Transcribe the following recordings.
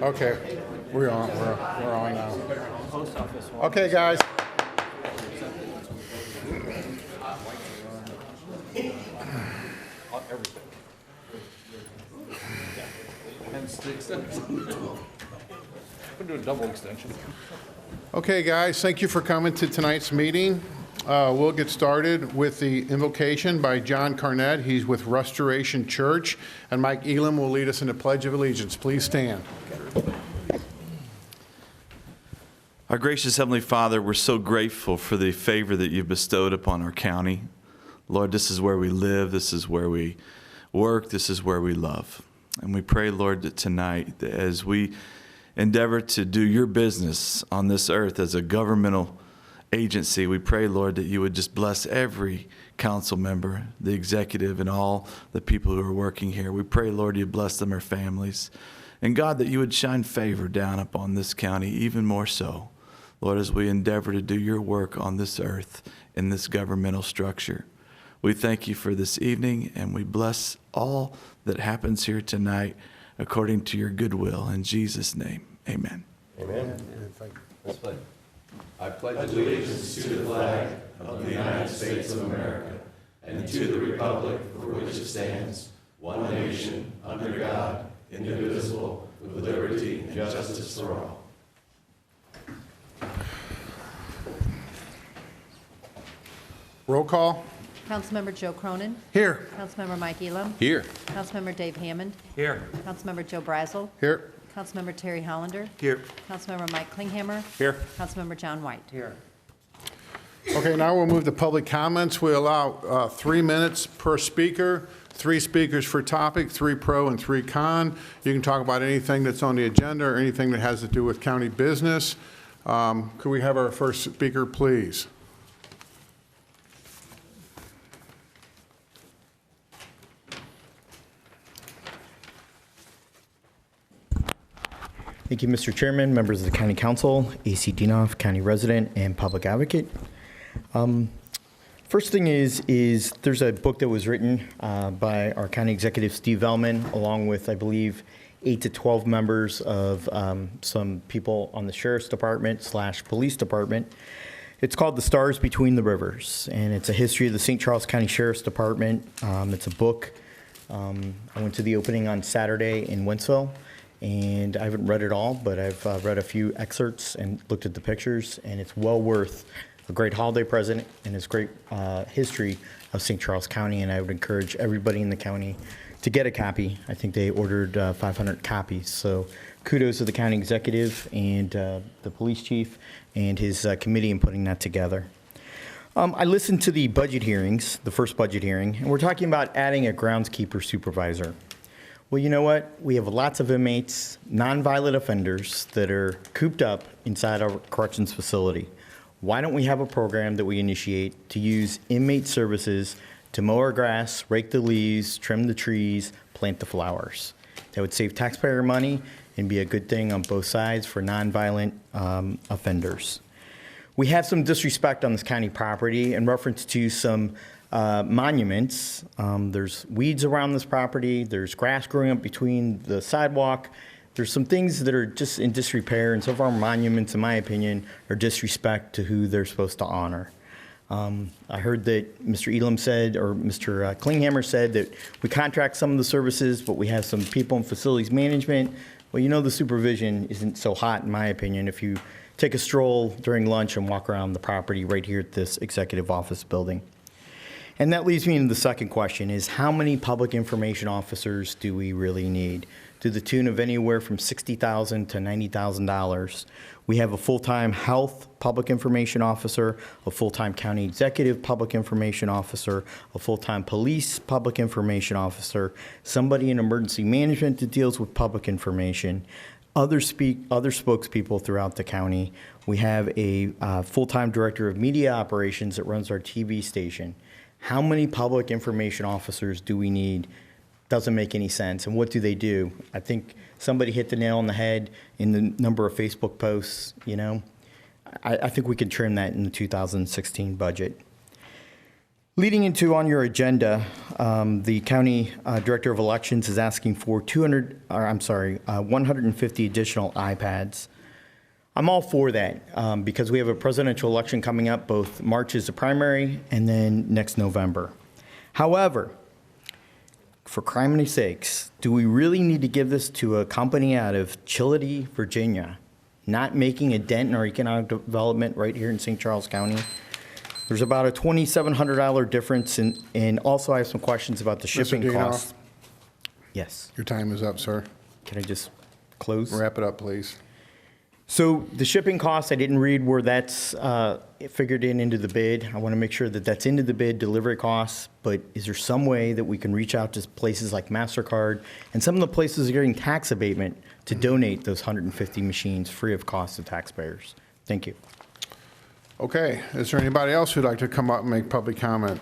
Okay, we're on now. Okay, guys. Hence the extension. We're doing double extension. Okay, guys, thank you for coming to tonight's meeting. We'll get started with the invocation by John Carnett. He's with Restoration Church, and Mike Elam will lead us in the Pledge of Allegiance. Please stand. Our gracious Heavenly Father, we're so grateful for the favor that you've bestowed upon our county. Lord, this is where we live, this is where we work, this is where we love. And we pray, Lord, that tonight, that as we endeavor to do your business on this earth as a governmental agency, we pray, Lord, that you would just bless every council member, the executive, and all the people who are working here. We pray, Lord, you bless them, their families. And God, that you would shine favor down upon this county even more so, Lord, as we endeavor to do your work on this earth in this governmental structure. We thank you for this evening, and we bless all that happens here tonight according to your goodwill. In Jesus' name, amen. Amen. Let's play. I pledge allegiance to the flag of the United States of America and to the republic for which it stands, one nation, under God, indivisible, with liberty and justice for all. Roll call. Councilmember Joe Cronin. Here. Councilmember Mike Elam. Here. Councilmember Dave Hammond. Here. Councilmember Joe Brazel. Here. Councilmember Terry Hollander. Here. Councilmember Mike Klinghammer. Here. Councilmember John White. Here. Okay, now we'll move to public comments. We allow 3 minutes per speaker, 3 speakers for topic, 3 pro and 3 con. You can talk about anything that's on the agenda or anything that has to do with county business. Could we have our first speaker, please? Thank you, Mr. Chairman, members of the County Council, A.C. Dienoff, County Resident and Public Advocate. First thing is there's a book that was written by our County Executive, Steve Vellman, along with, I believe, 8 to 12 members of some people on the Sheriff's Department / Police Department. It's called The Stars Between the Rivers, and it's a history of the St. Charles County Sheriff's Department. It's a book. I went to the opening on Saturday in Wentzville. And I haven't read it all, but I've read a few excerpts and looked at the pictures, and it's well worth a great holiday present, and it's great history of St. Charles County, and I would encourage everybody in the county to get a copy. I think they ordered 500 copies, so kudos to the county executive and the police chief and his committee in putting that together. I listened to the budget hearings, the first budget hearing, and we're talking about adding a groundskeeper supervisor. Well, you know what? We have lots of inmates, nonviolent offenders that are cooped up inside our corrections facility. Why don't we have a program that we initiate to use inmate services to mow our grass, rake the leaves, trim the trees, plant the flowers? That would save taxpayer money and be a good thing on both sides for nonviolent offenders. We have some disrespect on this county property in reference to some monuments. There's weeds around this property. There's grass growing up between the sidewalk. There's some things that are just in disrepair, and some of our monuments, in my opinion, are disrespect to who they're supposed to honor. I heard that Mr. Elam said, or Mr. Klinghammer said, that we contract some of the services, but we have some people in facilities management. Well, you know, the supervision isn't so hot, in my opinion, if you take a stroll during lunch and walk around the property right here at this executive office building. And that leads me into the second question, is how many public information officers do we really need? To the tune of anywhere from $60,000 to $90,000. We have a full-time health public information officer, a full-time county executive public information officer, a full-time police public information officer, somebody in emergency management that deals with public information, other spokespeople throughout the county. We have a full-time director of media operations that runs our TV station. How many public information officers do we need? Doesn't make any sense. And what do they do? I think somebody hit the nail on the head in the number of Facebook posts, you know. I think we can trim that in the 2016 budget. Leading into on your agenda, the County Director of Elections is asking for 150 additional iPads. I'm all for that because we have a presidential election coming up. Both March is the primary and then next November. However, for criminy sakes, do we really need to give this to a company out of Chillicothe, Virginia, not making a dent in our economic development right here in St. Charles County? There's about a $2,700 difference, and also I have some questions about the shipping Mr. Dinoff, costs. Yes. your time is up, sir. Can I just close? Wrap it up, please. So the shipping costs, I didn't read where that's figured into the bid. I want to make sure that that's into the bid, delivery costs, but is there some way that we can reach out to places like MasterCard and some of the places that are getting tax abatement to donate those 150 machines free of cost to taxpayers? Thank you. Okay, is there anybody else who'd like to come up and make public comment?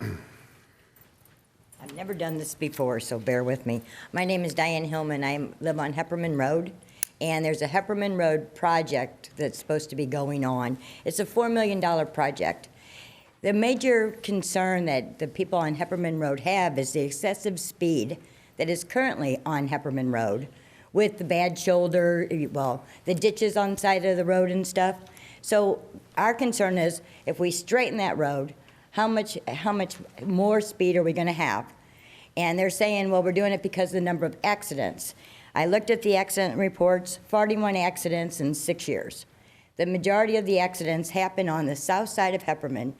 I've never done this before, so bear with me. My name is Diane Hillman. I live on Hepperman Road, and there's a Hepperman Road project that's supposed to be going on. It's a $4 million project. The major concern that the people on Hepperman Road have is the excessive speed that is currently on Hepperman Road with the bad shoulder, well, the ditches on the side of the road and stuff. So our concern is if we straighten that road, how much more speed are we going to have? And they're saying, well, we're doing it because of the number of accidents. I looked at the accident reports, 41 accidents in 6 years. The majority of the accidents happen on the south side of Hepperman.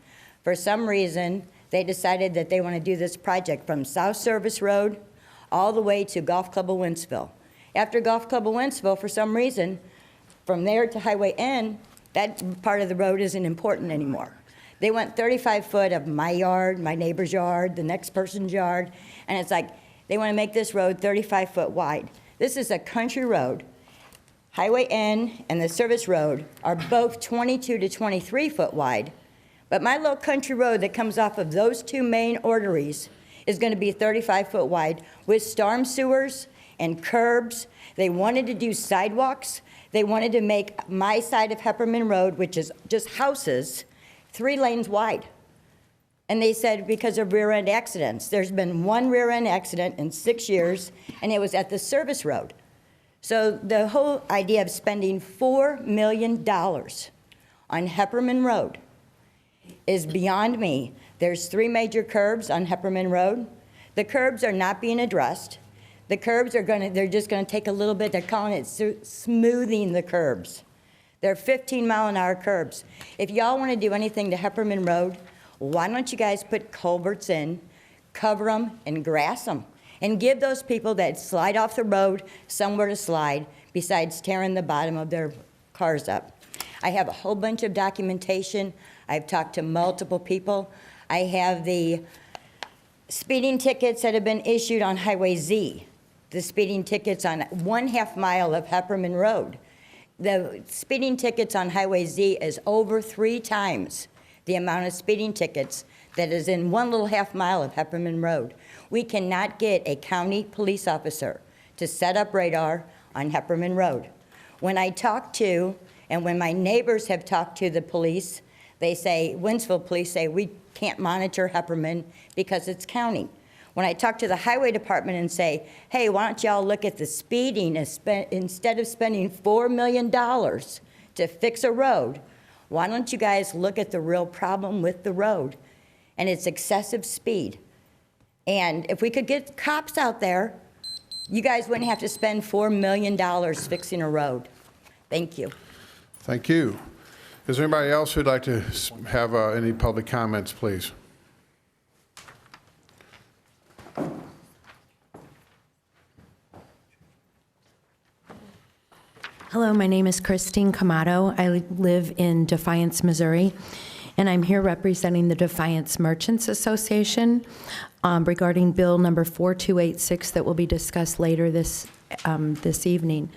For some reason, they decided that they want to do this project from South Service Road all the way to Golf Club of Wentzville. After Golf Club of Wentzville, for some reason, from there to Highway N, that part of the road isn't important anymore. They went 35 foot of my yard, my neighbor's yard, the next person's yard, and it's like they want to make this road 35 foot wide. This is a country road. Highway N and the service road are both 22 to 23 foot wide, but my little country road that comes off of those two main arteries is going to be 35 foot wide with storm sewers and curbs. They wanted to do sidewalks. They wanted to make my side of Hepperman Road, which is just houses, 3 lanes wide. And they said because of rear-end accidents. There's been 1 rear-end accident in 6 years, and it was at the service road. So the whole idea of spending $4 million on Hepperman Road is beyond me. There's 3 major curbs on Hepperman Road. The curbs are not being addressed. The curbs are they're just gonna take a little bit, they're calling it smoothing the curbs. They're 15-mile-an-hour curbs. If y'all wanna do anything to Hepperman Road, why don't you guys put culverts in, cover them, and grass them, and give those people that slide off the road somewhere to slide besides tearing the bottom of their cars up. I have a whole bunch of documentation. I've talked to multiple people. I have the speeding tickets that have been issued on Highway Z, the speeding tickets on 1/2 mile of Hepperman Road. The speeding tickets on Highway Z is over 3 times the amount of speeding tickets that is in 1 little 1/2 mile of Hepperman Road. We cannot get a county police officer to set up radar on Hepperman Road. When I talk to, and when my neighbors have talked to the police, they say, Wentzville police say, we can't monitor Hepperman because it's county. When I talk to the highway department and say, hey, why don't y'all look at the speeding instead of spending $4 million to fix a road, why don't you guys look at the real problem with the road? And it's excessive speed. And if we could get cops out there, you guys wouldn't have to spend $4 million fixing a road. Thank you. Thank you. Is there anybody else who'd like to have any public comments, please? Hello, my name is Christine Camato. I live in Defiance, Missouri, and I'm here representing the Defiance Merchants Association regarding Bill number 4286 that will be discussed later this evening.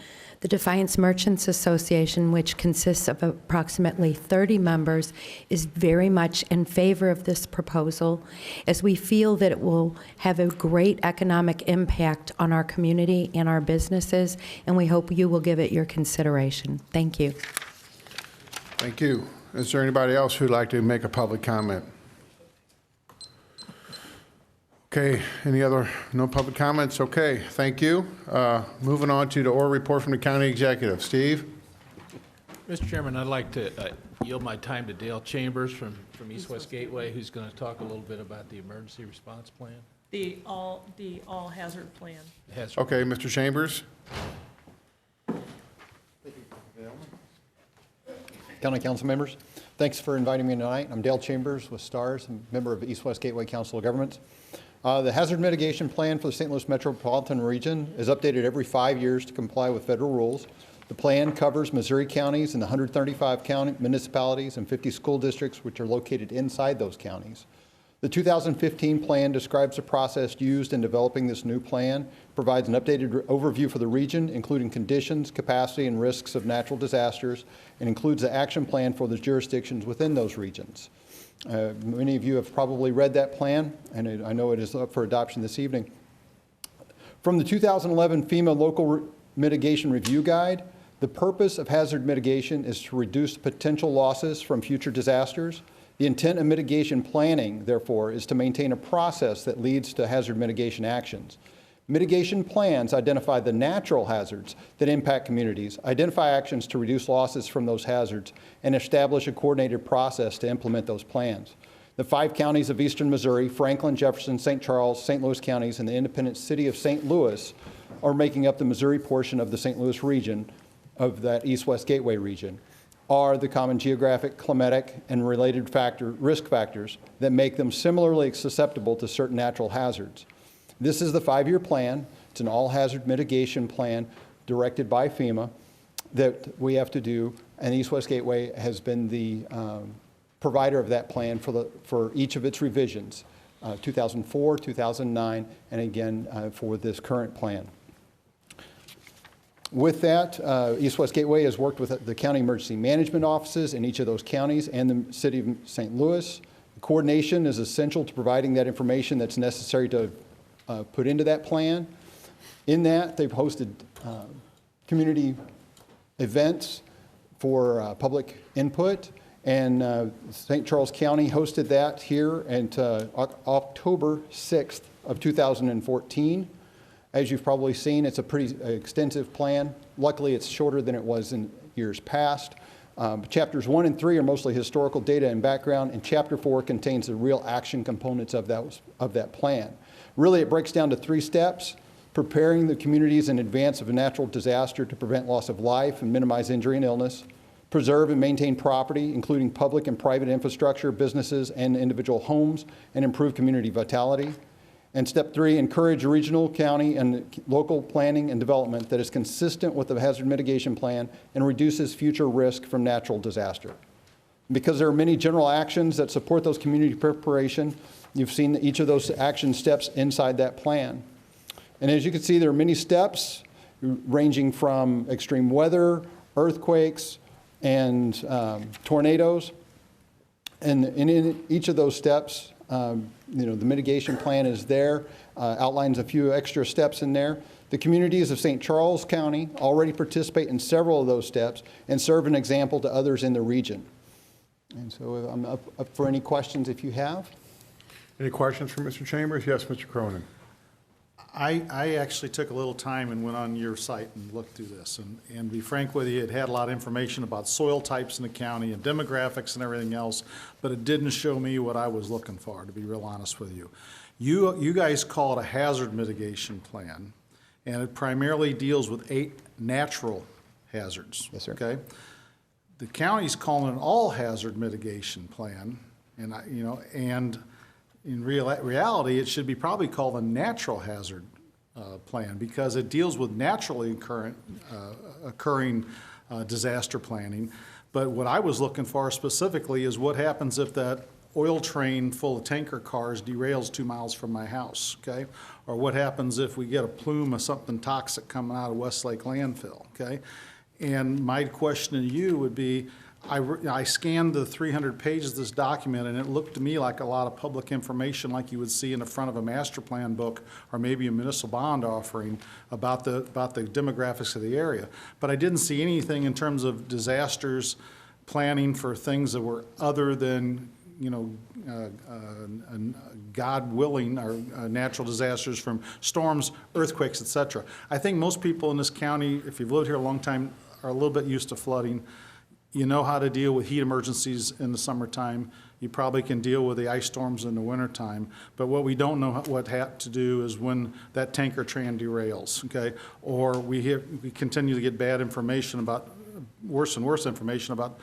The Defiance Merchants Association, which consists of approximately 30 members, is very much in favor of this proposal, as we feel that it will have a great economic impact on our community and our businesses, and we hope you will give it your consideration. Thank you. Thank you. Is there anybody else who'd like to make a public comment? Okay, no public comments? Okay, thank you. Moving on to the oral report from the county executive. Steve? Mr. Chairman, I'd like to yield my time to Dale Chambers from East West Gateway, who's going to talk a little bit about the emergency response plan. The all hazard plan. Okay, Mr. Chambers? County Council members, thanks for inviting me tonight. I'm Dale Chambers with STARS, a member of East West Gateway Council of Governments. The hazard mitigation plan for the St. Louis metropolitan region is updated every 5 years to comply with federal rules. The plan covers Missouri counties and the 135 county municipalities and 50 school districts which are located inside those counties. The 2015 plan describes the process used in developing this new plan, provides an updated overview for the region, including conditions, capacity, and risks of natural disasters, and includes the action plan for the jurisdictions within those regions. Many of you have probably read that plan, and I know it is up for adoption this evening. From the 2011 FEMA Local Mitigation Review Guide, the purpose of hazard mitigation is to reduce potential losses from future disasters. The intent of mitigation planning, therefore, is to maintain a process that leads to hazard mitigation actions. Mitigation plans identify the natural hazards that impact communities, identify actions to reduce losses from those hazards, and establish a coordinated process to implement those plans. The 5 counties of eastern Missouri, Franklin, Jefferson, St. Charles, St. Louis counties, and the independent city of St. Louis are making up the Missouri portion of the St. Louis region, of that East-West Gateway region, are the common geographic, climatic, and related risk factors that make them similarly susceptible to certain natural hazards. This is the 5-year plan. It's an all-hazard mitigation plan directed by FEMA that we have to do, and East West Gateway has been the provider of that plan for each of its revisions, 2004, 2009, and again for this current plan. With that, East West Gateway has worked with the county emergency management offices in each of those counties and the city of St. Louis. Coordination is essential to providing that information that's necessary to put into that plan. In that, they've hosted community events for public input, and St. Charles County hosted that here at October 6th of 2014. As you've probably seen, it's a pretty extensive plan. Luckily, it's shorter than it was in years past. Chapters 1 and 3 are mostly historical data and background, and Chapter 4 contains the real action components of that plan. Really, it breaks down to 3 steps: preparing the communities in advance of a natural disaster to prevent loss of life and minimize injury and illness; preserve and maintain property, including public and private infrastructure, businesses, and individual homes, and improve community vitality; and step 3, encourage regional, county, and local planning and development that is consistent with the hazard mitigation plan and reduces future risk from natural disaster. Because there are many general actions that support those community preparation, you've seen each of those action steps inside that plan. And as you can see, there are many steps ranging from extreme weather, earthquakes, and tornadoes. And in each of those steps, the mitigation plan is there, outlines a few extra steps in there. The communities of St. Charles County already participate in several of those steps and serve an example to others in the region. And so I'm up for any questions if you have. Any questions for Mr. Chambers? Yes, Mr. Cronin. I actually took a little time and went on your site and looked through this. And to be frank with you, it had a lot of information about soil types in the county and demographics and everything else, but it didn't show me what I was looking for, to be real honest with you. You guys call it a hazard mitigation plan, and it primarily deals with 8 natural hazards. Yes, sir. Okay? The county's calling it an all-hazard mitigation plan, and in reality, it should be probably called a natural hazard plan because it deals with naturally occurring disaster planning. But what I was looking for specifically is what happens if that oil train full of tanker cars derails 2 miles from my house, okay? Or what happens if we get a plume of something toxic coming out of Westlake landfill, okay? And my question to you would be, I scanned the 300 pages of this document, and it looked to me like a lot of public information like you would see in the front of a master plan book or maybe a municipal bond offering about the demographics of the area. But I didn't see anything in terms of disasters, planning for things that were other than, you know, God willing, or natural disasters from storms, earthquakes, et cetera. I think most people in this county, if you've lived here a long time, are a little bit used to flooding. You know how to deal with heat emergencies in the summertime. You probably can deal with the ice storms in the wintertime. But what we don't know what to do is when that tanker train derails, okay? Or we continue to get bad information about, worse and worse information about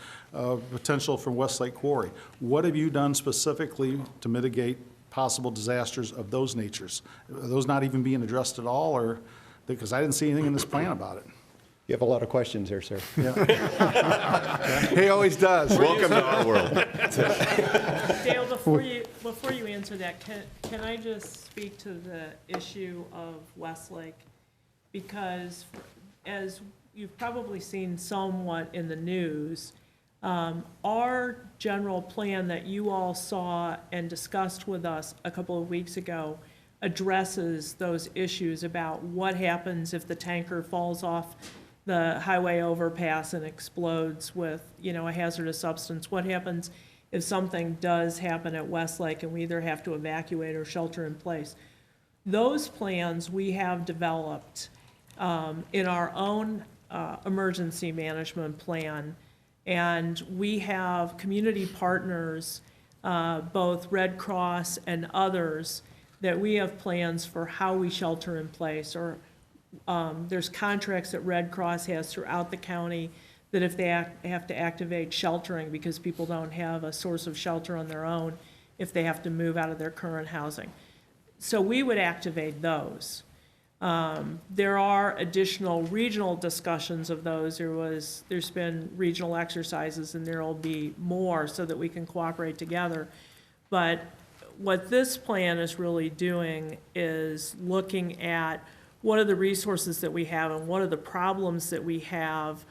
potential from Westlake Quarry. What have you done specifically to mitigate possible disasters of those natures? Are those not even being addressed at all, or, because I didn't see anything in this plan about it? You have a lot of questions there, sir. He always does. Welcome to our world. Dale, before you answer that, can I just speak to the issue of Westlake? Because as you've probably seen somewhat in the news, our general plan that you all saw and discussed with us a couple of weeks ago addresses those issues about what happens if the tanker falls off the highway overpass and explodes with, you know, a hazardous substance. What happens if something does happen at Westlake and we either have to evacuate or shelter in place? Those plans we have developed in our own emergency management plan, and we have community partners, both Red Cross and others, that we have plans for how we shelter in place, or there's contracts that Red Cross has throughout the county that if they have to activate sheltering because people don't have a source of shelter on their own, if they have to move out of their current housing. So we would activate those. There are additional regional discussions of those. There's been regional exercises, and there will be more so that we can cooperate together. But what this plan is really doing is looking at what are the resources that we have and what are the problems that we have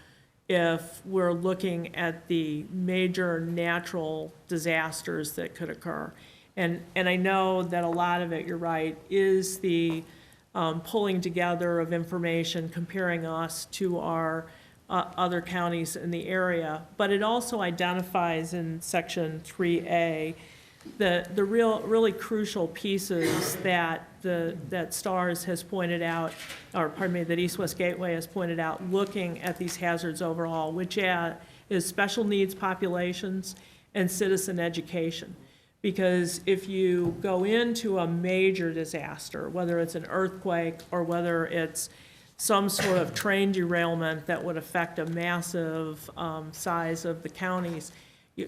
if we're looking at the major natural disasters that could occur. And I know that a lot of it, you're right, is the pulling together of information, comparing us to our other counties in the area. But it also identifies in Section 3A the really crucial pieces that that STARS has pointed out, or pardon me, that East West Gateway has pointed out, looking at these hazards overall, which is special needs populations and citizen education. Because if you go into a major disaster, whether it's an earthquake or whether it's some sort of train derailment that would affect a massive size of the counties,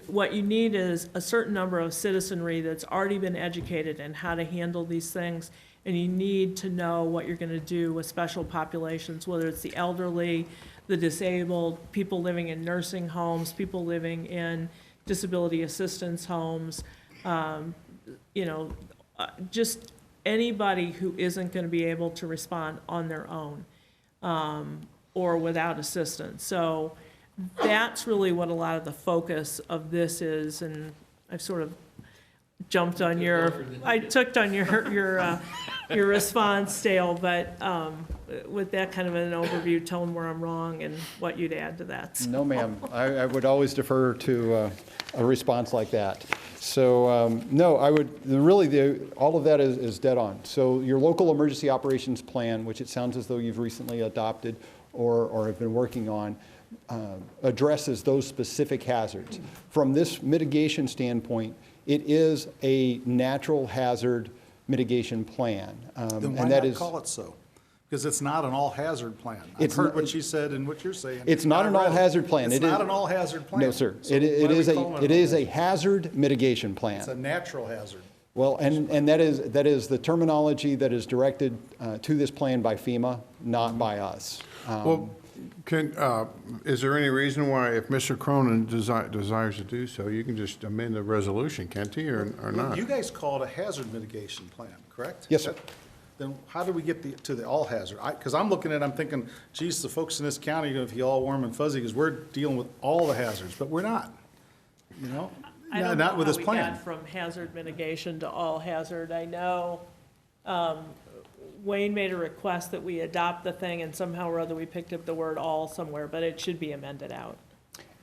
what you need is a certain number of citizenry that's already been educated in how to handle these things, and you need to know what you're going to do with special populations, whether it's the elderly, the disabled, people living in nursing homes, people living in disability assistance homes, just anybody who isn't going to be able to respond on their own or without assistance. So that's really what a lot of the focus of this is, and I've sort of jumped on I took on your response, Dale, but with that kind of an overview, tell them where I'm wrong and what you'd add to that. No, ma'am. I would always defer to a response like that. So, no, I would, all of that is dead on. So your local emergency operations plan, which it sounds as though you've recently adopted or have been working on, addresses those specific hazards. From this mitigation standpoint, it is a natural hazard mitigation plan. Then why not call it so? Because it's not an all-hazard plan. I've heard what she said and what you're saying. It's not an all-hazard plan. It's not an all-hazard plan. No, sir. So It is a hazard mitigation plan. It's a natural hazard. Well, and that is the terminology that is directed to this plan by FEMA, not by us. Is there any reason why, if Mr. Cronin desires to do so, you can just amend the resolution, can't he, or not? You guys call it a hazard mitigation plan, correct? Yes, sir. Then how do we get to the all hazard? Because I'm looking at it, I'm thinking, geez, the folks in this county are going to feel all warm and fuzzy because we're dealing with all the hazards, but we're not, you know? I don't know Not with how this we plan. got from hazard mitigation to all hazard. I know Wayne made a request that we adopt the thing, and somehow or other we picked up the word all somewhere, but it should be amended out.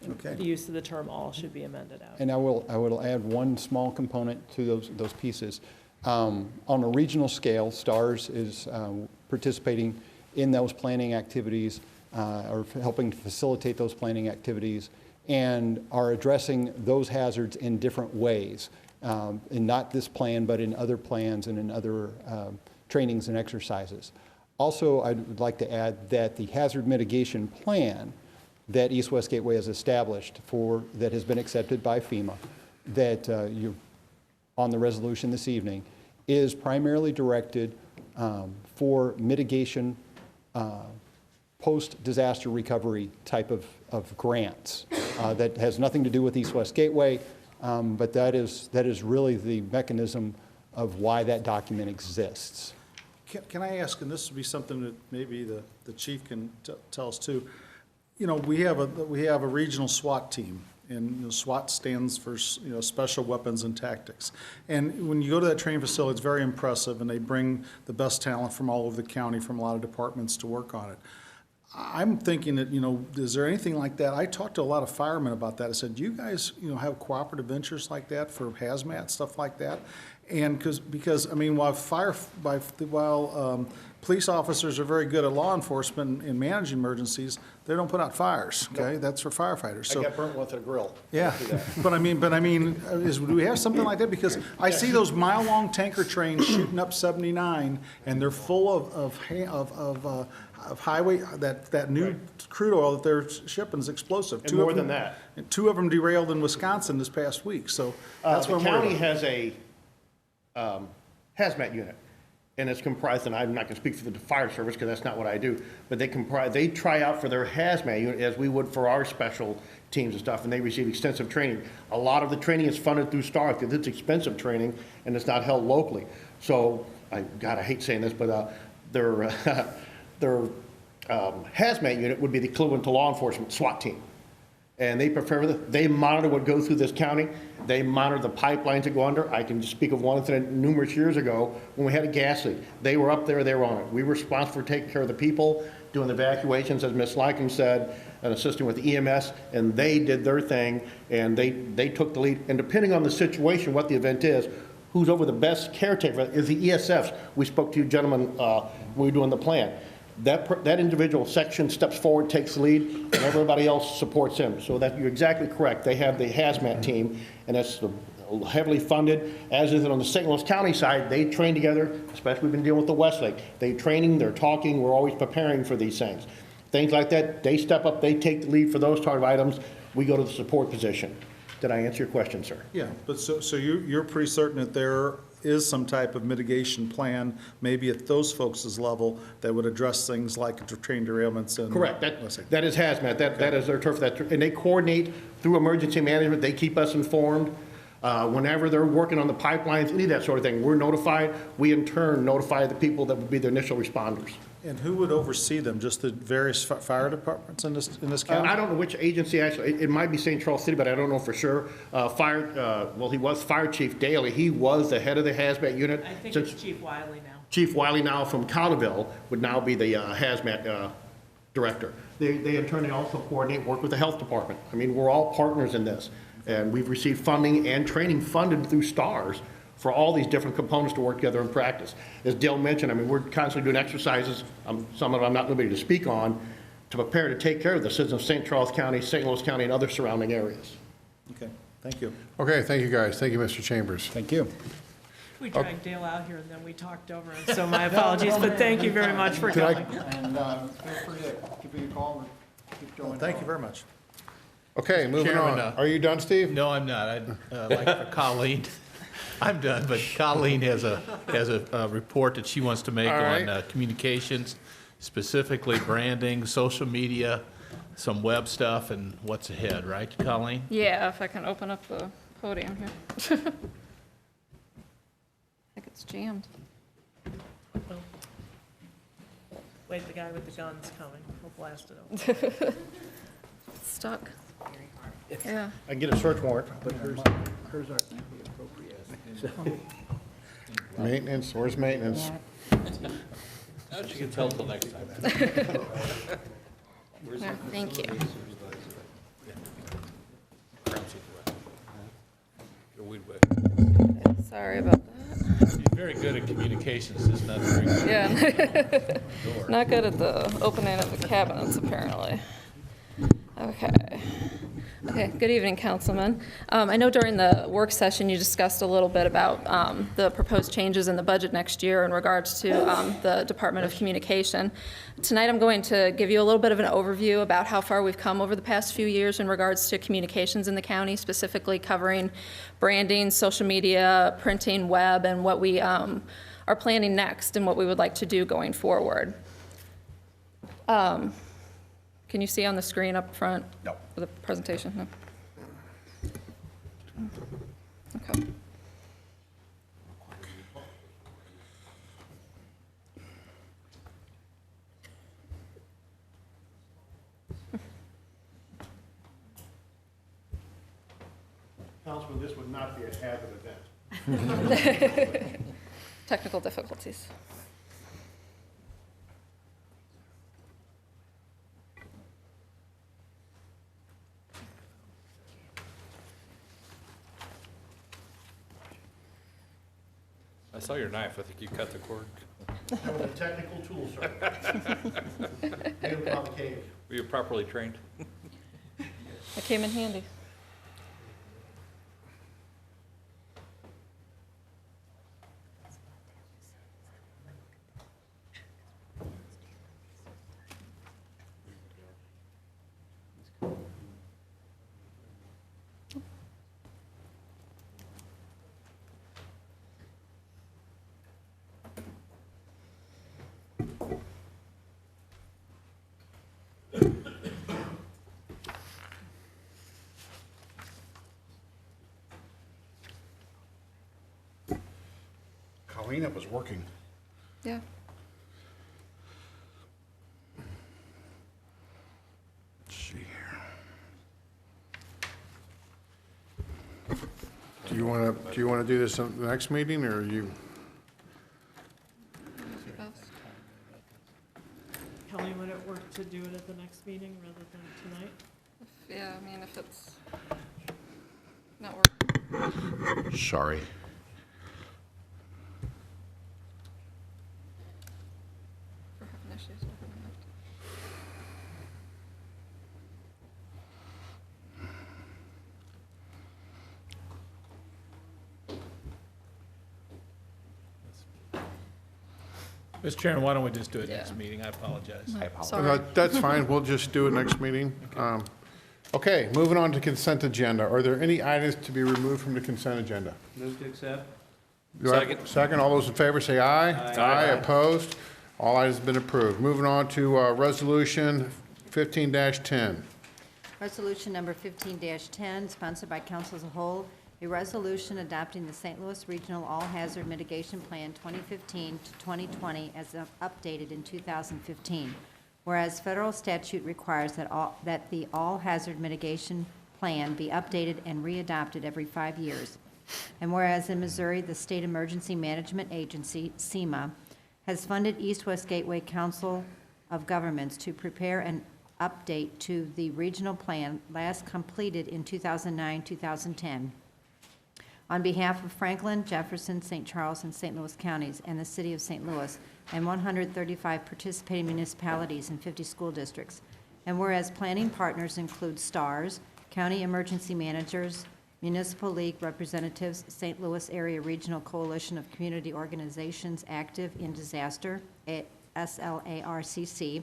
Okay. The use of the term all should be amended out. And I will add one small component to those pieces. On a regional scale, STARS is participating in those planning activities, or helping to facilitate those planning activities, and are addressing those hazards in different ways, in not this plan, but in other plans and in other trainings and exercises. Also, I would like to add that the hazard mitigation plan that East West Gateway has established that has been accepted by FEMA, that you on the resolution this evening, is primarily directed for mitigation, post-disaster recovery type of grants. That has nothing to do with East West Gateway, but that is really the mechanism of why that document exists. Can I ask, and this would be something that maybe the chief can tell us too, you know, we have a regional SWAT team, and the SWAT stands for, you know, Special Weapons and Tactics. And when you go to that training facility, it's very impressive, and they bring the best talent from all over the county, from a lot of departments to work on it. I'm thinking that, you know, is there anything like that? I talked to a lot of firemen about that. I said, do you guys, you know, have cooperative ventures like that for hazmat, stuff like that? And because I mean, while police officers are very good at law enforcement and managing emergencies, they don't put out fires, okay? That's for firefighters. So I got burnt with a grill. yeah, but I mean, do we have something like that? Because I see those mile-long tanker trains shooting up 79, and they're full of highway, that new crude oil that they're shipping is explosive. And more than that. And 2 of them derailed in Wisconsin this past week, so that's what The I'm worried county about. has a hazmat unit, and it's comprised, and I'm not going to speak for the fire service because that's not what I do, but they try out for their hazmat unit as we would for our special teams and stuff, and they receive extensive training. A lot of the training is funded through STAR because it's expensive training and it's not held locally. So, I hate saying this, but their hazmat unit would be the equivalent to law enforcement SWAT team. And they monitor what goes through this county. They monitor the pipelines that go under. I can just speak of one incident numerous years ago when we had a gas leak. They were up there, they were on it. We were responsible for taking care of the people, doing the evacuations, as Ms. Lycan said, and assisting with EMS, and they did their thing, and they took the lead. And depending on the situation, what the event is, who's over the best caretaker is the ESFs. We spoke to you gentlemen when we were doing the plan. That individual section steps forward, takes the lead, and everybody else supports him. So that you're exactly correct. They have the hazmat team, and that's heavily funded, as is it on the St. Louis County side. They train together, especially we've been dealing with the Westlake. They're training, they're talking, we're always preparing for these things. Things like that, they step up, they take the lead for those type of items. We go to the support position. Did I answer your question, sir? Yeah, but so you're pretty certain that there is some type of mitigation plan, maybe at those folks' level, that would address things like train derailments and... Correct. That is hazmat. That is their turf. And they coordinate through emergency management. They keep us informed. Whenever they're working on the pipelines, any of that sort of thing, we're notified. We, in turn, notify the people that would be the initial responders. And who would oversee them? Just the various fire departments in this county? I don't know which agency, actually. It might be St. Charles City, but I don't know for sure. He was Fire Chief Daly. He was the head of the hazmat unit. I think it's Chief Wiley now. Chief Wiley now from Cotterville would now be the hazmat director. They in turn also coordinate, work with the health department. I mean, we're all partners in this. And we've received funding and training funded through STARS for all these different components to work together in practice. As Dale mentioned, I mean, we're constantly doing exercises, some of them I'm not liberty to speak on, to prepare to take care of the citizens of St. Charles County, St. Louis County, and other surrounding areas. Okay, thank you. Okay, thank you, guys. Thank you, Mr. Chambers. Thank you. We dragged Dale out here and then we talked over him, so my apologies, but thank you very much for coming. And feel free to give me a call and keep going. Thank you very much. Okay, moving Chairman, on. Are you done, Steve? No, I'm not. I'd like for Colleen, I'm done, but Colleen has a report that she wants to make All right. on communications. specifically branding, social media, some web stuff, and what's ahead, right, Colleen? Yeah, if I can open up the podium here. I think it's jammed. Wait, the guy with the gun's coming. We'll blast it open. It's stuck. Yeah. I can get a search warrant. But hers aren't the appropriate. Maintenance, where's maintenance? Now she can tell till next time. Yeah, thank you. Sorry about that. She's very good at communications, just not very good. Yeah. Not good at the opening of the cabinets, apparently. Okay. Okay, good evening, Councilman. I know during the work session, you discussed a little bit about the proposed changes in the budget next year in regards to the Department of Communication. Tonight, I'm going to give you a little bit of an overview about how far we've come over the past few years in regards to communications in the county, specifically covering branding, social media, printing, web, and what we are planning next and what we would like to do going forward. Can you see on the screen up front? No. For the presentation? No? Okay. Councilman, this would not be a hazard event. Technical difficulties. I saw your knife. I think you cut the cord. That was a technical tool, sir. No complicated. Were you properly trained? It came in handy. Colleen, it was working. Yeah. Let's see here. Do you want to do this in the next meeting, or you? Kelly, would it work to do it at the next meeting rather than tonight? Yeah, I mean, if it's not working. Sorry. We're having issues opening up. Mr. Chairman, why don't we just do it Yeah. next meeting? I apologize. Sorry. That's fine, we'll just do it next meeting. Okay, moving on to consent agenda. Are there any items to be removed from the consent agenda? Move to accept. Do I have a second, all those in favor say aye. Aye. Opposed? All items have been approved. Moving on to Resolution 15-10. Resolution number 15-10, sponsored by council as a whole, a resolution adopting the St. Louis Regional All-Hazard Mitigation Plan 2015 to 2020 as updated in 2015. Whereas federal statute requires that the All-Hazard Mitigation Plan be updated and readopted every 5 years. And whereas in Missouri, the State Emergency Management Agency, SEMA, has funded East-West Gateway Council of Governments to prepare an update to the regional plan last completed in 2009-2010. On behalf of Franklin, Jefferson, St. Charles, and St. Louis counties and the city of St. Louis and 135 participating municipalities and 50 school districts. And whereas planning partners include STARS, county emergency managers, municipal league representatives, St. Louis Area Regional Coalition of Community Organizations Active in Disaster, SLARCC,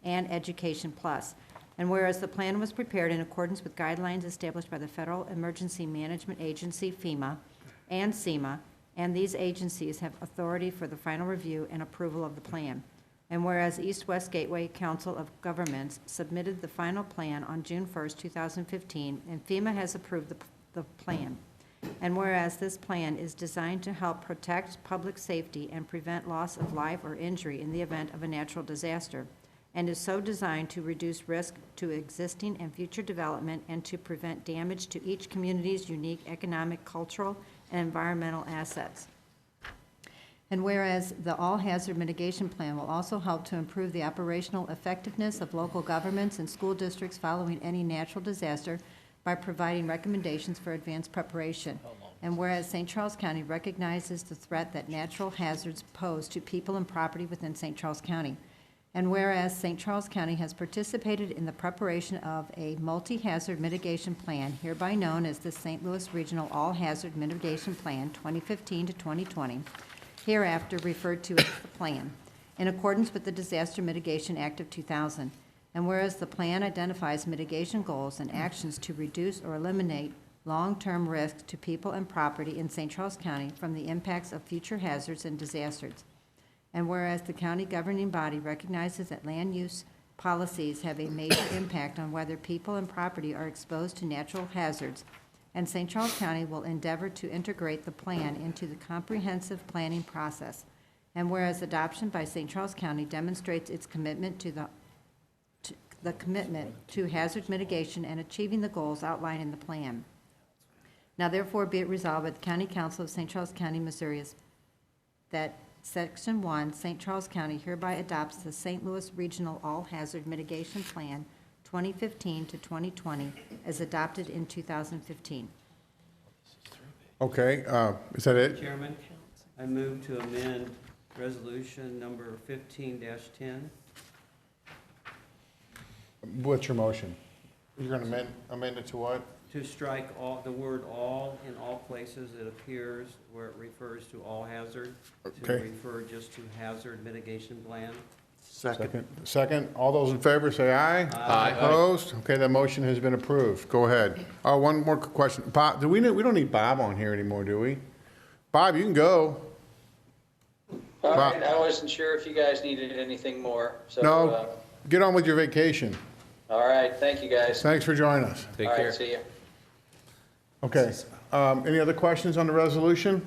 and Education Plus. And whereas the plan was prepared in accordance with guidelines established by the Federal Emergency Management Agency, FEMA, and SEMA, and these agencies have authority for the final review and approval of the plan. And whereas East West Gateway Council of Governments submitted the final plan on June 1st, 2015, and FEMA has approved the plan. And whereas this plan is designed to help protect public safety and prevent loss of life or injury in the event of a natural disaster, and is so designed to reduce risk to existing and future development and to prevent damage to each community's unique economic, cultural, and environmental assets. And whereas the all-hazard mitigation plan will also help to improve the operational effectiveness of local governments and school districts following any natural disaster by providing recommendations for advanced preparation. And whereas St. Charles County recognizes the threat that natural hazards pose to people and property within St. Charles County. And whereas St. Charles County has participated in the preparation of a multi-hazard mitigation plan, hereby known as the St. Louis Regional All-Hazard Mitigation Plan 2015 to 2020, hereafter referred to as the plan, in accordance with the Disaster Mitigation Act of 2000. And whereas the plan identifies mitigation goals and actions to reduce or eliminate long-term risks to people and property in St. Charles County from the impacts of future hazards and disasters. And whereas the county governing body recognizes that land use policies have a major impact on whether people and property are exposed to natural hazards, and St. Charles County will endeavor to integrate the plan into the comprehensive planning process. And whereas adoption by St. Charles County demonstrates its commitment to the commitment to hazard mitigation and achieving the goals outlined in the plan. Now therefore be it resolved by the County Council of St. Charles County, Missouri, that Section 1, St. Charles County hereby adopts the St. Louis Regional All-Hazard Mitigation Plan 2015 to 2020 as adopted in 2015. Okay, is that it? Chairman, I move to amend resolution number 15-10. What's your motion? You're going to amend it to what? To strike the word "all" in all places it appears where it refers to all hazard, to Okay. refer just to hazard mitigation plan. Second. All those in favor say aye. Aye. Opposed? Okay, that motion has been approved. Go ahead. Oh, one more question. Bob, we don't need Bob on here anymore, do we? Bob, you can go. All Bob. right, I wasn't sure if you guys needed anything more, so. No, get on with your vacation. All right, thank you, guys. Thanks for joining us. All right, see you. Okay, any other questions on the resolution?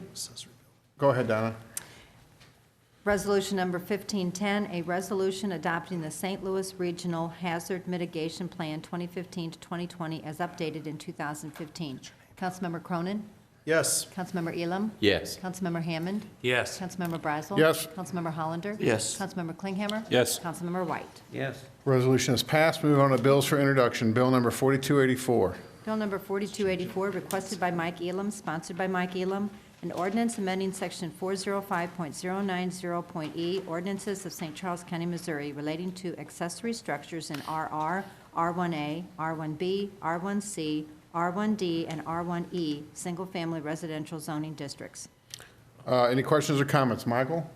Go ahead, Donna. Resolution number 1510, a resolution adopting the St. Louis Regional Hazard Mitigation Plan 2015 to 2020 as updated in 2015. Councilmember Cronin? Yes. Councilmember Elam? Yes. Councilmember Hammond? Yes. Councilmember Brazel? Yes. Councilmember Hollander? Yes. Councilmember Klinghammer? Yes. Councilmember White? Yes. Resolution is passed. Move on to bills for introduction. Bill number 4284. Bill number 4284, requested by Mike Elam, sponsored by Mike Elam, an ordinance amending section 405.090.e ordinances of St. Charles County, Missouri relating to accessory structures in RR, R1A, R1B, R1C, R1D, and R1E, single-family residential zoning districts. Any questions or comments? Michael?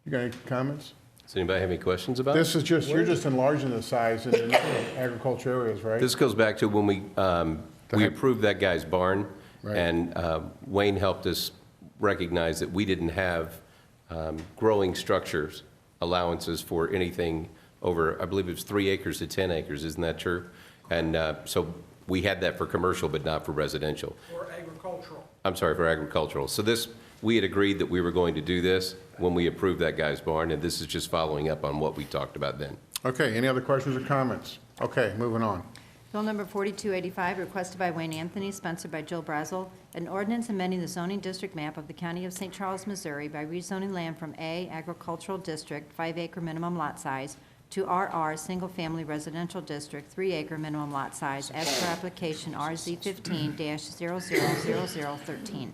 You got any comments? Does anybody have any questions about it? This is just, you're just enlarging the size in the agriculture areas, right? This goes back to when we ahead. approved that guy's barn, Right. and Wayne helped us recognize that we didn't have growing structures allowances for anything over, I believe it was 3 acres to 10 acres, isn't that true? And so we had that for commercial, but not for residential. Or agricultural. I'm sorry, for agricultural. So this, we had agreed that we were going to do this when we approved that guy's barn, and this is just following up on what we talked about then. Okay, any other questions or comments? Okay, moving on. Bill number 4285, requested by Wayne Anthony, sponsored by Jill Brazel, an ordinance amending the zoning district map of the County of St. Charles, Missouri by rezoning land from A, agricultural district, 5-acre minimum lot size, to RR, single-family residential district, 3-acre minimum lot size, as per application RZ 15-000013.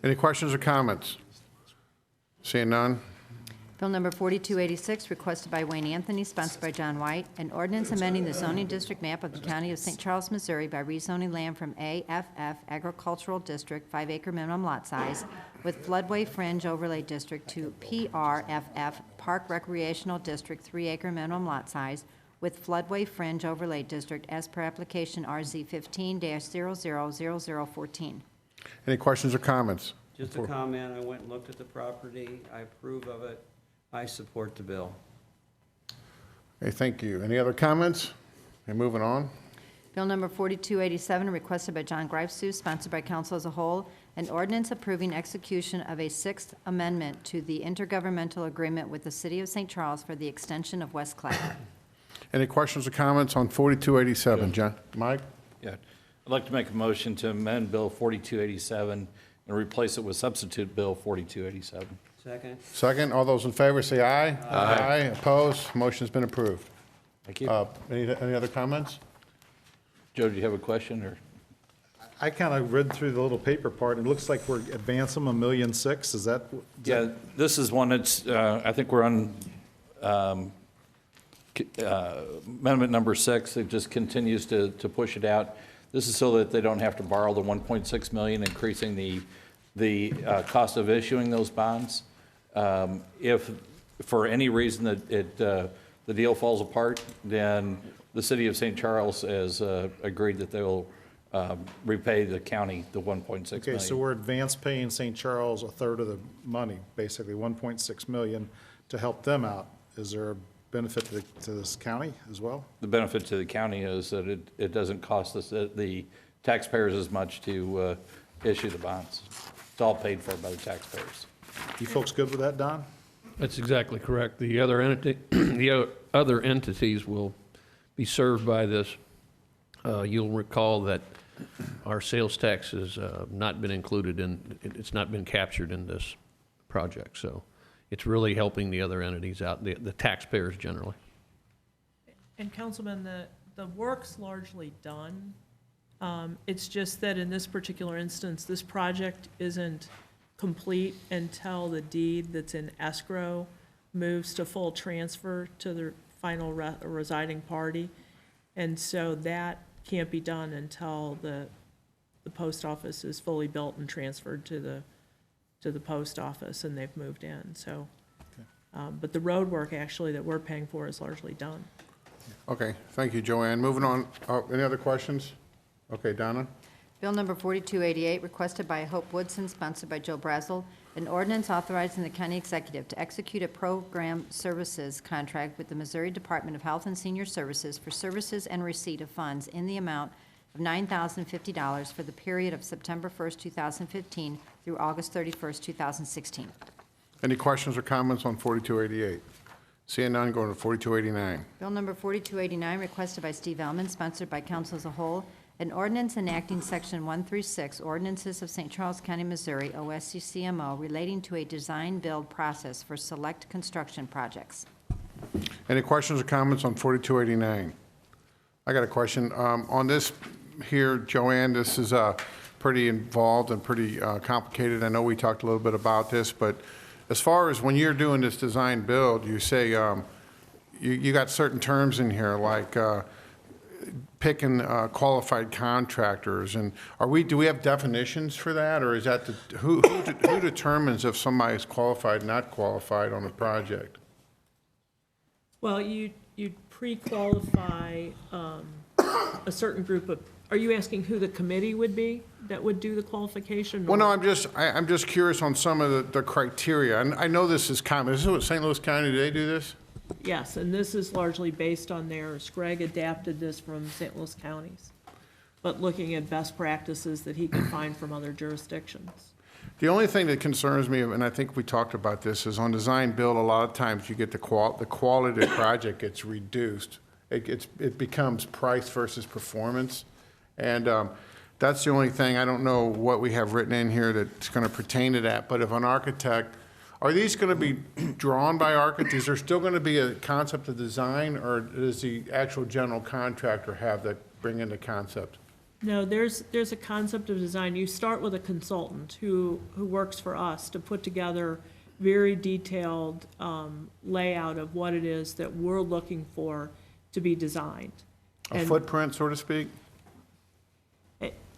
Any questions or comments? Seeing none? Bill number 4286, requested by Wayne Anthony, sponsored by John White, an ordinance amending the zoning district map of the County of St. Charles, Missouri by rezoning land from AFF Agricultural District, 5-acre minimum lot size, with floodway fringe overlay district to PRFF Park Recreational District, 3-acre minimum lot size, with floodway fringe overlay district as per application RZ 15-000014. Any questions or comments? Just a comment, I went and looked at the property, I approve of it. I support the bill. Okay, thank you. Any other comments? Okay, moving on. Bill number 4287, requested by John Greifsuz, sponsored by council as a whole, an ordinance approving execution of a sixth amendment to the intergovernmental agreement with the City of St. Charles for the extension of West Clagger. Any questions or comments on 4287, John? Mike? Yeah. I'd like to make a motion to amend Bill 4287 and replace it with substitute Bill 4287. Second? Second, all those in favor say aye. Aye. Opposed? Motion's been approved. Thank you. Any other comments? Joe, do you have a question, or? I kind of read through the little paper part, and it looks like we're advancing $1.6 million. Is that? Yeah, this is one that's, I think we're on amendment number 6. It just continues to push it out. This is so that they don't have to borrow the 1.6 million, increasing the cost of issuing those bonds. If for any reason that the deal falls apart, then the city of St. Charles has agreed that they will repay the county the 1.6 million. Okay, so we're advance paying St. Charles a third of the money, basically $1.6 million, to help them out. Is there a benefit to this county as well? The benefit to the county is that it doesn't cost us, the taxpayers as much to issue the bonds. It's all paid for by the taxpayers. You folks good with that, Don? That's exactly correct. The other entity, the other entities will be served by this. You'll recall that our sales tax has not been included in, it's not been captured in this project. So it's really helping the other entities out, the taxpayers generally. And Councilman, the work's largely done. It's just that in this particular instance, this project isn't complete until the deed that's in escrow moves to full transfer to the final residing party. And so that can't be done until the post office is fully built and transferred to the post office and they've moved in, so. But the road work actually that we're paying for is largely done. Okay, thank you, Joanne. Moving on, any other questions? Okay, Donna? Bill number 4288, requested by Hope Woodson, sponsored by Joe Brazel, an ordinance authorizing the county executive to execute a program services contract with the Missouri Department of Health and Senior Services for services and receipt of funds in the amount of $9,050 for the period of September 1st, 2015 through August 31st, 2016. Any questions or comments on 4288? Seeing none, going to 4289. Bill number 4289, requested by Steve Ellman, sponsored by council as a whole, an ordinance enacting Section 136, Ordinances of St. Charles County, Missouri, OSCCMO, relating to a design-build process for select construction projects. Any questions or comments on 4289? I got a question. On this here, Joanne, this is pretty involved and pretty complicated. I know we talked a little bit about this, but as far as when you're doing this design-build, you say you got certain terms in here, like picking qualified contractors, and do we have definitions for that, or is that who determines if somebody is qualified, not qualified on a project? Well, you pre-qualify a certain group of, are you asking who the committee would be that would do the qualification? Well, no, I'm just curious on some of the criteria. And I know this is common. Is this what St. Louis County, do they do this? Yes, and this is largely based on theirs. Greg adapted this from St. Louis counties, but looking at best practices that he could find from other jurisdictions. The only thing that concerns me, and I think we talked about this, is on design build, a lot of times you get the quality of the project gets reduced. It becomes price versus performance. And that's the only thing. I don't know what we have written in here that's going to pertain to that, but if an architect, are these going to be drawn by architects? Is there still going to be a concept of design, or does the actual general contractor have that bring in the concept? No, there's a concept of design. You start with a consultant who works for us to put together very detailed layout of what it is that we're looking for to be designed. A footprint, so to speak?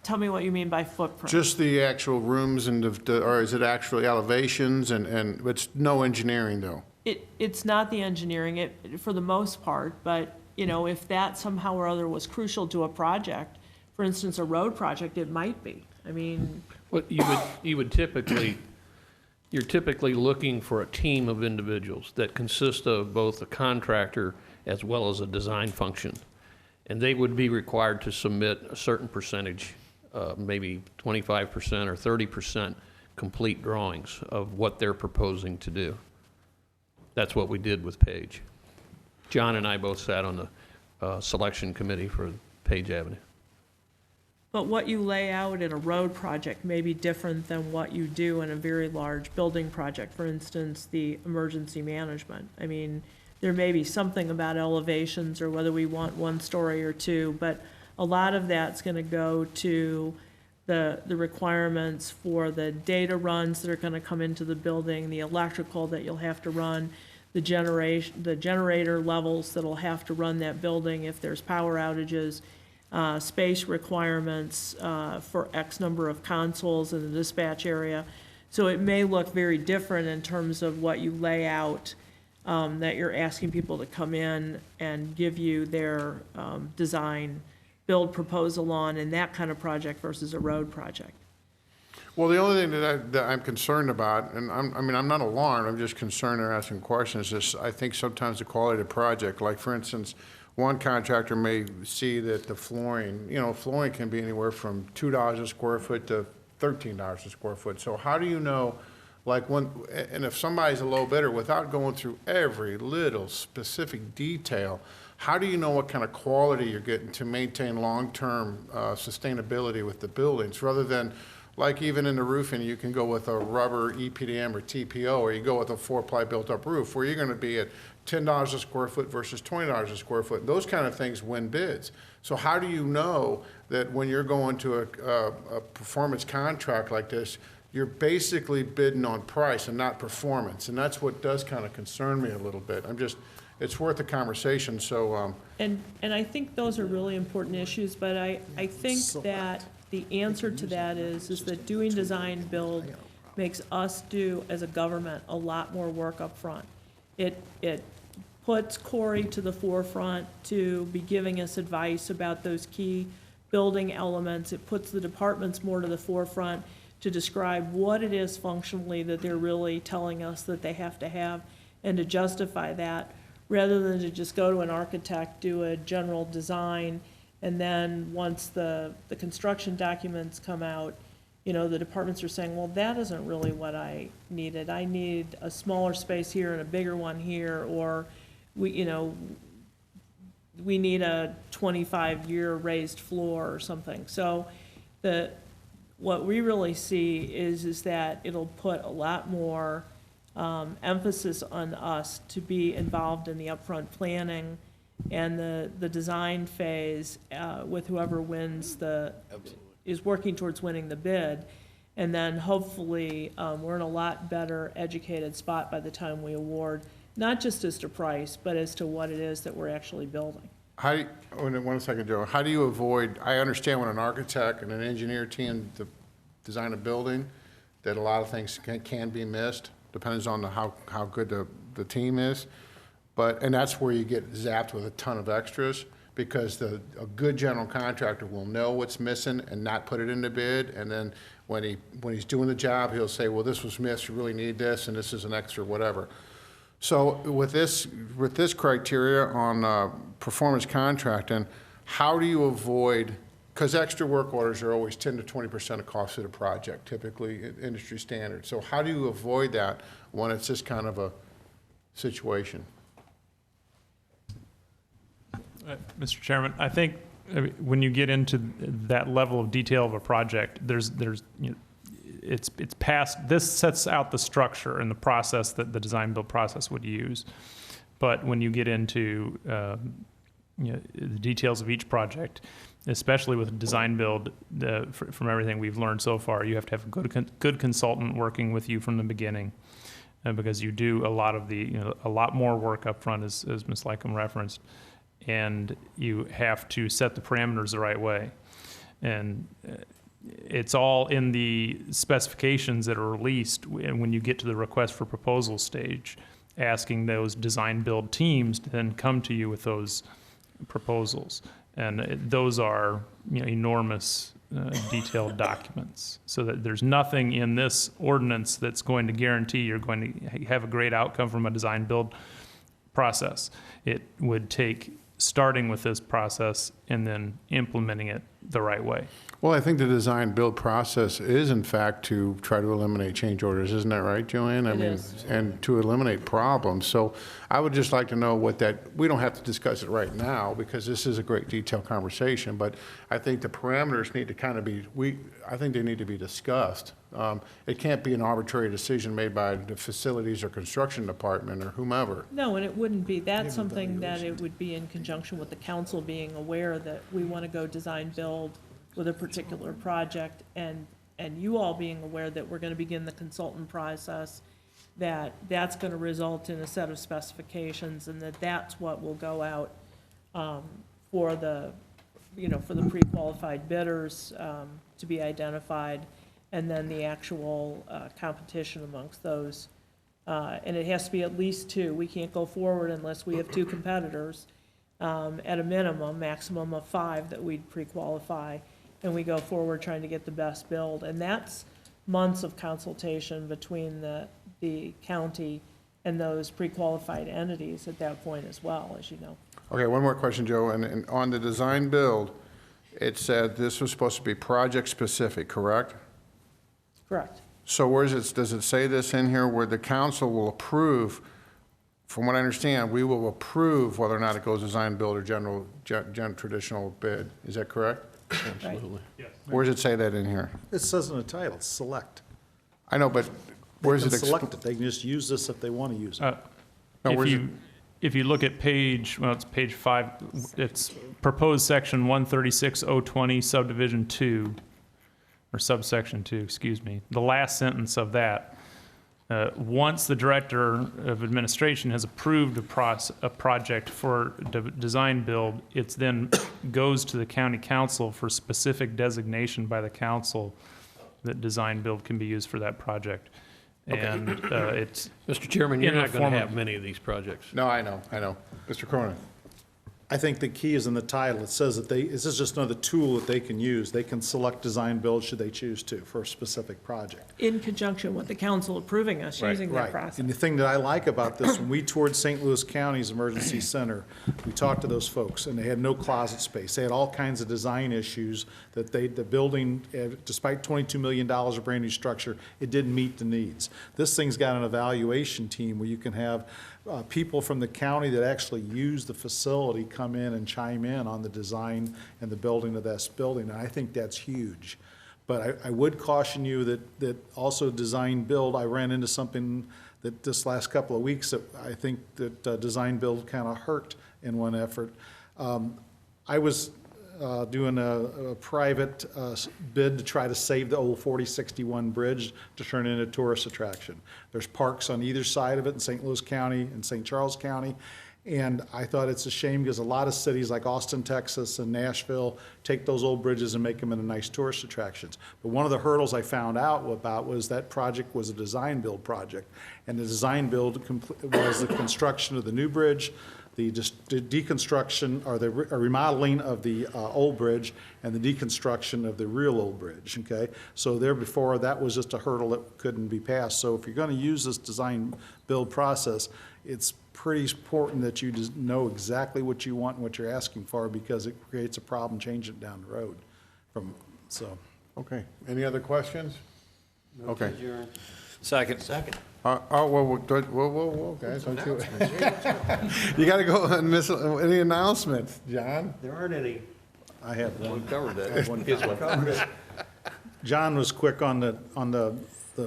Tell me what you mean by footprint. Just the actual rooms and or is it actually elevations and it's no engineering though? It's not the engineering for the most part, but you know, if that somehow or other was crucial to a project, for instance, a road project, it might be. I mean, Well, you would typically you're typically looking for a team of individuals that consist of both a contractor as well as a design function. And they would be required to submit a certain percentage, maybe 25% or 30% complete drawings of what they're proposing to do. That's what we did with Page. John and I both sat on the selection committee for Page Avenue. But what you lay out in a road project may be different than what you do in a very large building project, for instance, the emergency management. I mean, there may be something about elevations or whether we want 1 story or 2, but a lot of that's going to go to the requirements for the data runs that are going to come into the building, the electrical that you'll have to run, the generator levels that'll have to run that building if there's power outages, space requirements for X number of consoles in the dispatch area. So it may look very different in terms of what you lay out, that you're asking people to come in and give you their design build proposal on in that kind of project versus a road project. Well, the only thing that I'm concerned about, and I'm not alarmed, I'm just concerned or asking questions, is I think sometimes the quality of the project, like for instance, one contractor may see that the flooring, flooring can be anywhere from $2 a square foot to $13 a square foot. So how do you know, and if somebody's a low bidder, without going through every little specific detail, how do you know what kind of quality you're getting to maintain long-term sustainability with the buildings, rather than, like even in the roofing, you can go with a rubber EPDM or TPO, or you go with a 4-ply built-up roof, where you're going to be at $10 a square foot versus $20 a square foot. Those kind of things win bids. So how do you know that when you're going to a performance contract like this, you're basically bidding on price and not performance? And that's what does kind of concern me a little bit. It's worth a conversation, so. And I think those are really important issues, but I think that the answer to that is that doing design build makes us do, as a government, a lot more work up front. It puts Corey to the forefront to be giving us advice about those key building elements. It puts the departments more to the forefront to describe what it is functionally that they're really telling us that they have to have, and to justify that, rather than to just go to an architect, do a general design, and then once the construction documents come out, the departments are saying, well, that isn't really what I needed. I need a smaller space here and a bigger one here, or we need a 25-year raised floor or something. So what we really see is that it'll put a lot more emphasis on us to be involved in the upfront planning and the design phase with whoever wins is working towards winning the bid. And then hopefully we're in a lot better educated spot by the time we award, not just as to price, but as to what it is that we're actually building. One second, Joe. How do you avoid, I understand when an architect and an engineer team design a building, that a lot of things can be missed, depends on how good the team is. And that's where you get zapped with a ton of extras, because a good general contractor will know what's missing and not put it in the bid. And then when he's doing the job, he'll say, well, this was missed, you really need this, and this is an extra, whatever. So with this criteria on performance contracting, how do you avoid, because extra work orders are always 10 to 20% of cost of the project, typically industry standard. So how do you avoid that when it's this kind of a situation? Mr. Chairman, I think when you get into that level of detail of a project, it's past, this sets out the structure and the process that the design build process would use. But when you get into the details of each project, especially with design build, from everything we've learned so far, you have to have a good consultant working with you from the beginning, because you do a lot of a lot more work up front, as Ms. Lycum referenced, and you have to set the parameters the right way. And it's all in the specifications that are released when you get to the request for proposal stage, asking those design build teams to then come to you with those proposals. those are, enormous detailed documents. So that there's nothing in this ordinance that's going to guarantee you're going to have a great outcome from a design build process. It would take starting with this process and then implementing it the right way. Well, I think the design build process is in fact to try to eliminate change orders, isn't that right, Joanne? It is. And to eliminate problems. So I would just like to know what that, we don't have to discuss it right now because this is a great detailed conversation, but I think the parameters need to kind of be, I think they need to be discussed. It can't be an arbitrary decision made by the facilities or construction department or whomever. No, and it wouldn't be, that's something that it would be in conjunction with the council being aware that we want to go design build with a particular project, and you all being aware that we're going to begin the consultant process, that's going to result in a set of specifications, and that's what will go out for the, for the pre-qualified bidders to be identified, and then the actual competition amongst those. And it has to be at least two. We can't go forward unless we have two competitors, at a minimum, maximum of 5 that we'd pre-qualify, and we go forward trying to get the best build. And that's months of consultation between the county and those pre-qualified entities at that point as well, as you know. Okay, one more question, Joe. And on the design build, it said this was supposed to be project specific, correct? Correct. So where is it, does it say this in here where the council will approve, from what I understand, we will approve whether or not it goes design build or traditional bid. Is that correct? Absolutely. Where does it say that in here? It says in the title, select. I know, but where They is can it? select it. They can just use this if they want to use it. No, If where's you, if you look at it's page 5, it's proposed section 136.020 subdivision 2, or subsection 2, excuse me. The last sentence of that, once the Director of Administration has approved a project for design build, it then goes to the County Council for specific designation by the council that design build can be used for that project. And it's Mr. Chairman, you're in the not going form to of- have many of these projects. No, I know. Mr. Cronin. I think the key is in the title. It says that this is just another tool that they can use. They can select design build should they choose to for a specific project. In conjunction with the council approving us using that process. And the thing that I like about this, when we toured St. Louis County's Emergency Center, we talked to those folks, and they had no closet space. They had all kinds of design issues that the building, despite $22 million of brand new structure, it didn't meet the needs. This thing's got an evaluation team where you can have people from the county that actually use the facility come in and chime in on the design and the building of this building, and I think that's huge. But I would caution you that also design build, I ran into something that this last couple of weeks that I think that design build kind of hurt in one effort. I was doing a private bid to try to save the old 4061 bridge to turn it into a tourist attraction. There's parks on either side of it in St. Louis County and St. Charles County. And I thought it's a shame because a lot of cities like Austin, Texas and Nashville take those old bridges and make them into nice tourist attractions. But one of the hurdles I found out about was that project was a design build project. And the design build was the construction of the new bridge, the deconstruction or the remodeling of the old bridge and the deconstruction of the real old bridge, okay? So there before, that was just a hurdle that couldn't be passed. So if you're gonna use this design build process, it's pretty important that you just know exactly what you want and what you're asking for because it creates a problem changing it down the road Okay, any other questions? Okay. Second. Whoa, guys, don't you? You gotta go and miss any announcements, John? There aren't any. I have one. We covered it. John was quick on the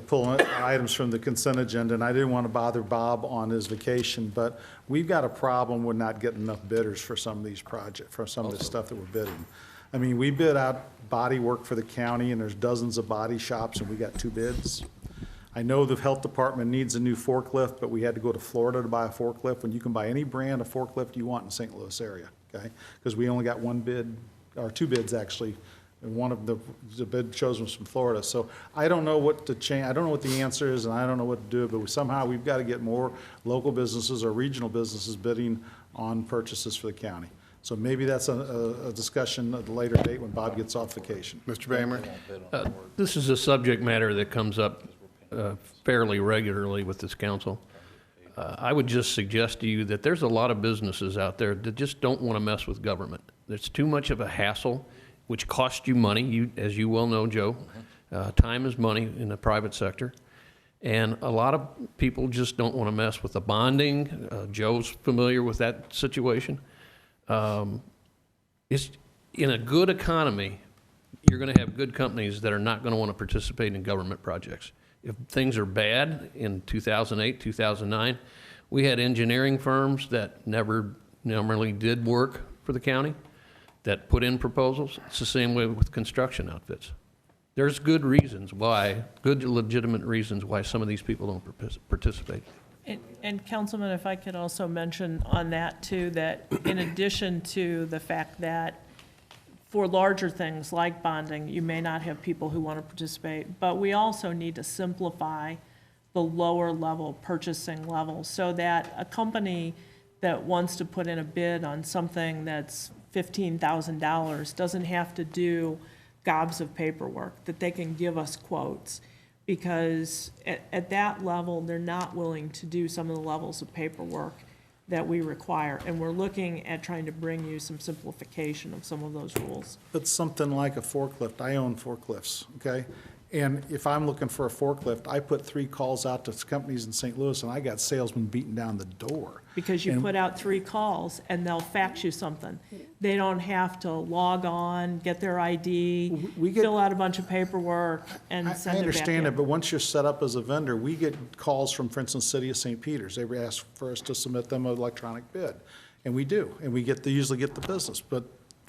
pulling items from the consent agenda, and I didn't want to bother Bob on his vacation, but we've got a problem with not getting enough bidders for some of these projects, for some of the stuff that we're bidding. I mean, we bid out body work for the county, and there's dozens of body shops, and we got 2 bids. I know the health department needs a new forklift, but we had to go to Florida to buy a forklift, when you can buy any brand of forklift you want in St. Louis area, okay? Because we only got 1 bid, or 2 bids actually, and one of the bid chosen was from Florida. So I don't know what to change, I don't know what the answer is, and I don't know what to do, but somehow we've got to get more local businesses or regional businesses bidding on purchases for the county. So maybe that's a discussion at a later date when Bob gets off vacation. Mr. Bamer? This is a subject matter that comes up fairly regularly with this council. I would just suggest to you that there's a lot of businesses out there that just don't want to mess with government. It's too much of a hassle, which costs you money, as you well know, Joe. Time is money in the private sector. And a lot of people just don't want to mess with the bonding. Joe's familiar with that situation. It's in a good economy, you're going to have good companies that are not going to want to participate in government projects. If things are bad in 2008, 2009, we had engineering firms that never normally did work for the county that put in proposals. It's the same way with construction outfits. There's good reasons why, good legitimate reasons why some of these people don't participate. And Councilman, if I could also mention on that too, that in addition to the fact that for larger things like bonding, you may not have people who want to participate, but we also need to simplify the lower level purchasing level so that a company that wants to put in a bid on something that's $15,000 doesn't have to do gobs of paperwork, that they can give us quotes. Because at that level, they're not willing to do some of the levels of paperwork that we require. And we're looking at trying to bring you some simplification of some of those rules. It's something like a forklift. I own forklifts, okay? And if I'm looking for a forklift, I put 3 calls out to companies in St. Louis, and I got salesmen beating down the door. Because you And- put out 3 calls and they'll fax you something. They don't have to log on, get their ID, fill out a bunch of paperwork, and I send it back in. understand it, but once you're set up as a vendor, we get calls from, for instance, City of St. Peters. They ask for us to submit them an electronic bid, and we do, and we usually get the business, but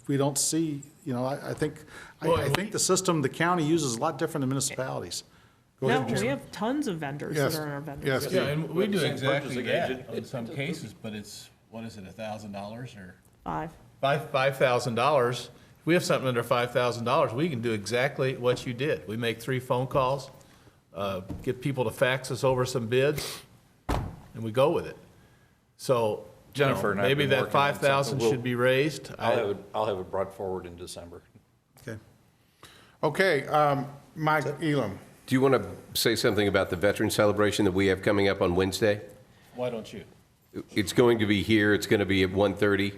we don't see, I think the system the county uses is a lot different than municipalities. Go No, ahead, Jim. we have tons of vendors that Yes. are our vendors. Yes. Yeah, and we do Same exactly purchasing that agent. in some cases, but it's, what is it, $1,000 or? $5,000. If we have something under $5,000, we can do exactly what you did. We make 3 phone calls, get people to fax us over some bids, and we go with it. So, Jennifer and I have maybe been that working on something. 5,000 should be raised. I'll have it brought forward in December. Okay, Mike Elam. Do you want to say something about the veteran celebration that we have coming up on Wednesday? Why don't you? It's going to be here, it's going to be at 1:30.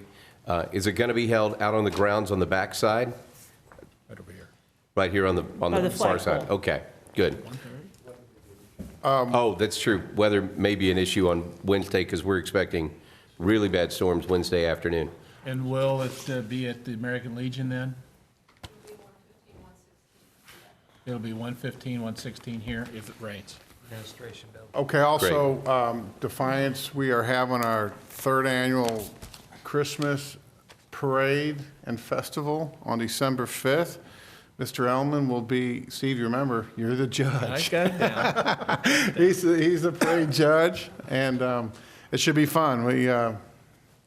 Is it going to be held out on the grounds on the back side? Right over here. Right here on the By the far flagpole. side? Okay, good. Oh, that's true. Weather may be an issue on Wednesday because we're expecting really bad storms Wednesday afternoon. And will it be at the American Legion then? It'll be 115, 116 here if it rains. Administration building. Okay, also, Defiance, we are having our 3rd annual Christmas Parade and Festival on December 5th. Mr. Ellman will be, Steve, you remember, you're the judge. I got it down. He's the parade judge, and it should be fun.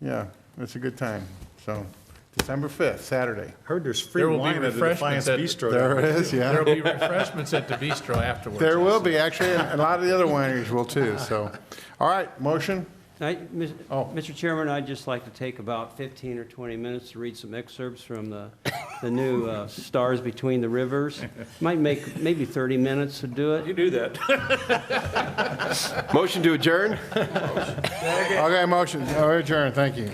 It's a good time. So, December 5th, Saturday. Heard there's free There will be wine at the Defiance refreshments Bistro. There it is, yeah. There'll be refreshments at the bistro afterwards. There will be, actually, and a lot of the other wineries will too, so. All right, motion? Mr. Chairman, I'd just like to take about 15 or 20 minutes to read some excerpts from the new Stars Between the Rivers. Might make maybe 30 minutes to do it. You do that. Motion to adjourn? Okay, motion, adjourn, thank you.